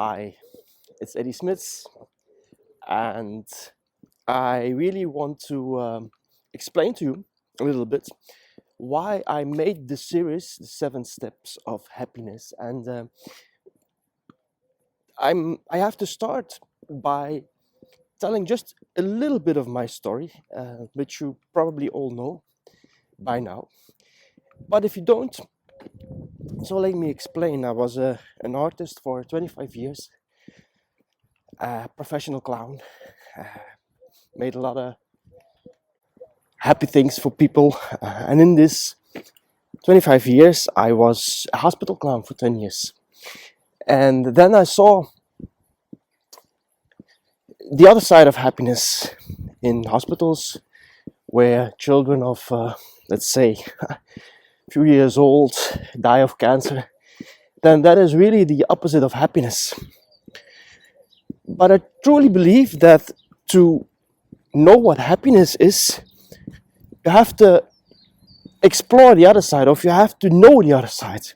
Hi, it's Eddie Smits, and I really want to explain to you a little bit why I made this series, the 7 steps of happiness. And I have to start by telling just a little bit of my story, which you probably all know by now. But if you don't, so let me explain. I was an artist for 25 years, a professional clown, made a lot of happy things for people. And in this 25 years, I was a hospital clown for 10 years. And then I saw the other side of happiness in hospitals where children of, let's say, a few years old die of cancer. Then that is really the opposite of happiness. But I truly believe that to know what happiness is, you have to explore the other side, or you have to know the other side.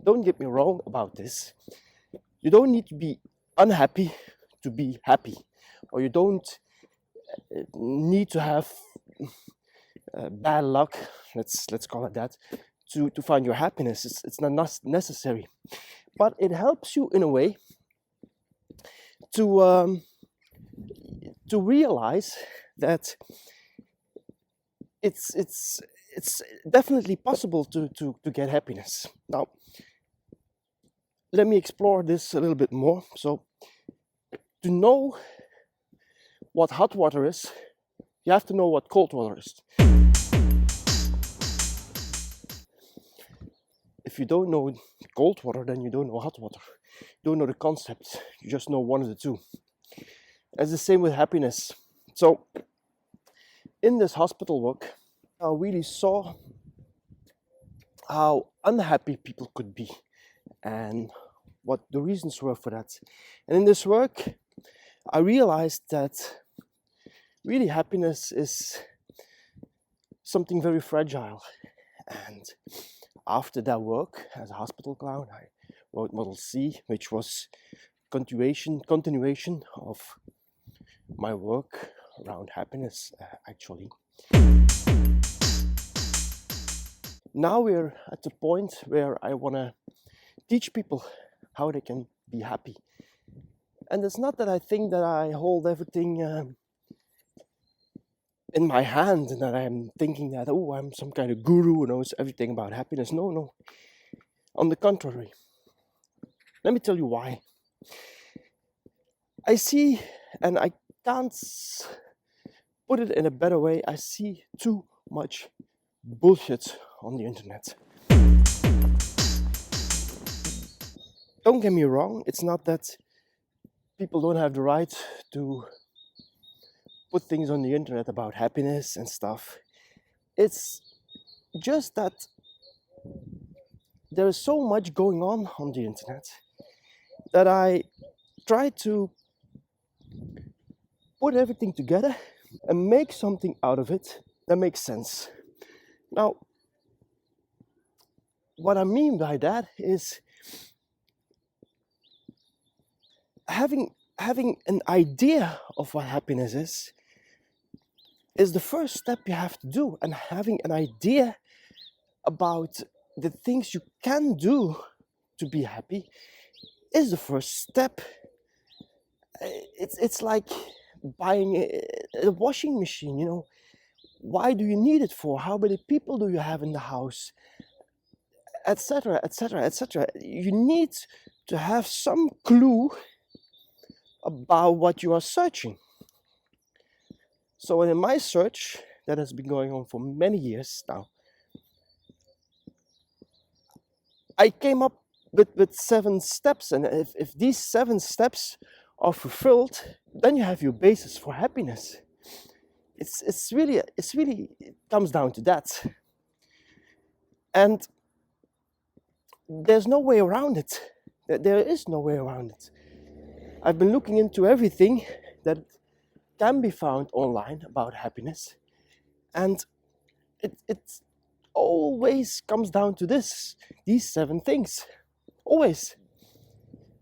Don't get me wrong about this. You don't need to be unhappy to be happy, or you don't need to have bad luck, let's call it that, to find your happiness. It's not necessary, but it helps you in a way to realize that it's definitely possible to get happiness. Now, let me explore this a little bit more. So, to know what hot water is, you have to know what cold water is. If you don't know cold water, then you don't know hot water. You don't know the concept, you just know one of the two. It's the same with happiness. So, in this hospital work, I really saw how unhappy people could be and what the reasons were for that. And in this work, I realized that really happiness is something very fragile. And after that work as a hospital clown, I wrote Model C, which was continuation of my work around happiness, actually. Now we're at the point where I want to teach people how they can be happy. And it's not that I think that I hold everything in my hand and that I'm thinking that, oh, I'm some kind of guru who knows everything about happiness. No. On the contrary. Let me tell you why. I see, and I can't put it in a better way, I see too much bullshit on the internet. Don't get me wrong, it's not that people don't have the right to put things on the internet about happiness and stuff. It's just that there is so much going on the internet that I try to put everything together and make something out of it that makes sense. Now, what I mean by that is having an idea of what happiness is the first step you have to do, and having an idea about the things you can do to be happy is the first step. It's like buying a washing machine, you know. Why do you need it for? How many people do you have in the house? Etc., etc., etc. You need to have some clue about what you are searching. So in my search, that has been going on for many years now, I came up with 7 steps, and if these 7 steps are fulfilled, then you have your basis for happiness. It's really it comes down to that, and there's no way around it. There is no way around it. I've been looking into everything that can be found online about happiness, and it always comes down to these 7 things. always.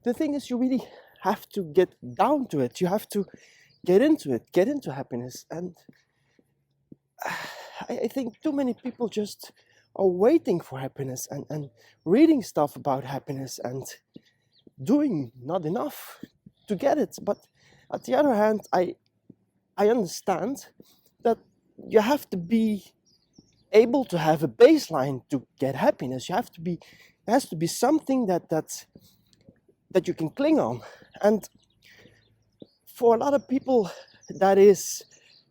The thing is, you really have to get down to it. You have to get into it, get into happiness. And I think too many people just are waiting for happiness and reading stuff about happiness and doing not enough to get it. But on the other hand, I understand that you have to be able to have a baseline to get happiness. There has to be something that you can cling on. And for a lot of people, that is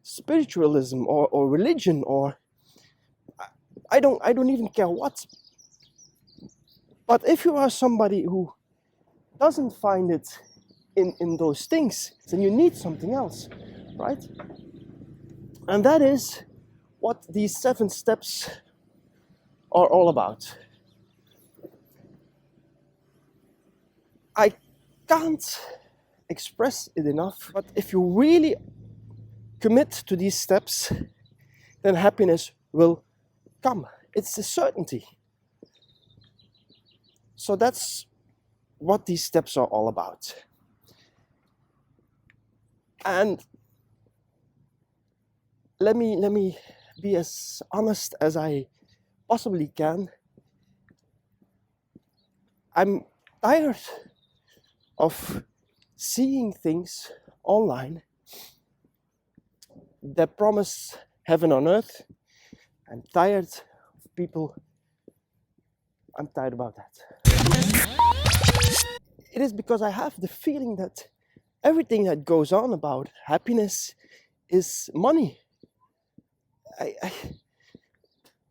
spiritualism or religion, or I don't even care what. But if you are somebody who doesn't find it in those things, then you need something else, right? And that is what these 7 steps are all about. I can't express it enough, but if you really commit to these steps, then happiness will come. It's a certainty. So that's what these steps are all about. And let me be as honest as I possibly can. I'm tired of seeing things online that promise heaven on earth. I'm tired of people. I'm tired about that. It is because I have the feeling that everything that goes on about happiness is money.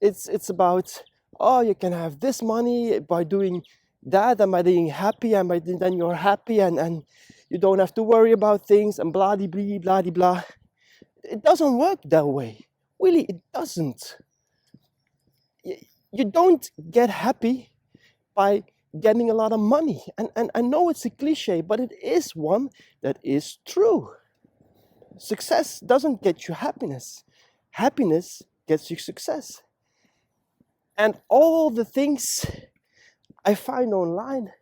It's about, oh, you can have this money by doing that, and by being happy, and then you're happy, and you don't have to worry about things, and blah de blah blah de blah. It doesn't work that way. Really, it doesn't. You don't get happy by getting a lot of money. And I know it's a cliche, but it is one that is true. Success doesn't get you happiness. Happiness gets you success. And all the things I find online,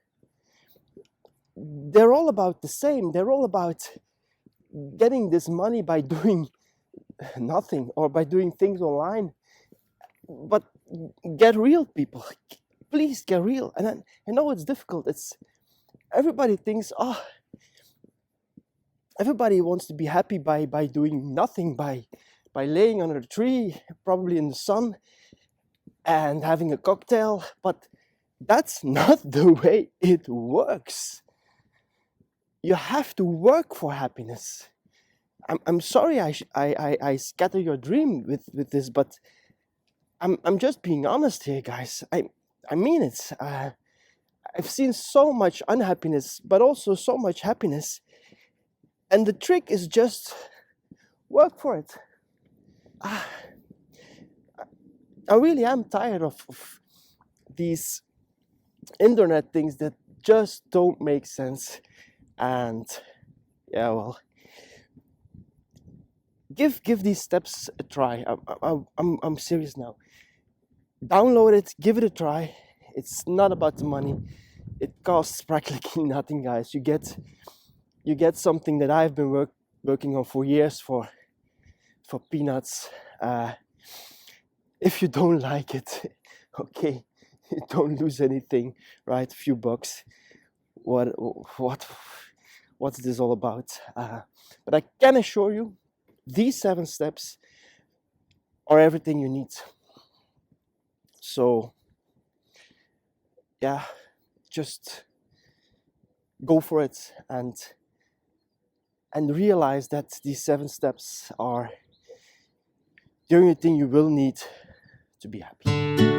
they're all about the same. They're all about getting this money by doing nothing or by doing things online. But get real, people. Please get real. And I know it's difficult. Everybody thinks, everybody wants to be happy by doing nothing, by laying under a tree, probably in the sun, and having a cocktail. But that's not the way it works. You have to work for happiness. I'm sorry I scatter your dream with this, but I'm just being honest here, guys. I mean it. I've seen so much unhappiness, but also so much happiness. And the trick is just work for it. I really am tired of these internet things that just don't make sense. And yeah, well, give these steps a try. I'm serious now. Download it, give it a try. It's not about the money. It costs practically nothing, guys. You get something that I've been working on for years for peanuts. If you don't like it, okay, you don't lose anything, right? A few bucks. What's this all about? But I can assure you, these 7 steps are everything you need. So yeah, just go for it and realize that these 7 steps are the only thing you will need to be happy.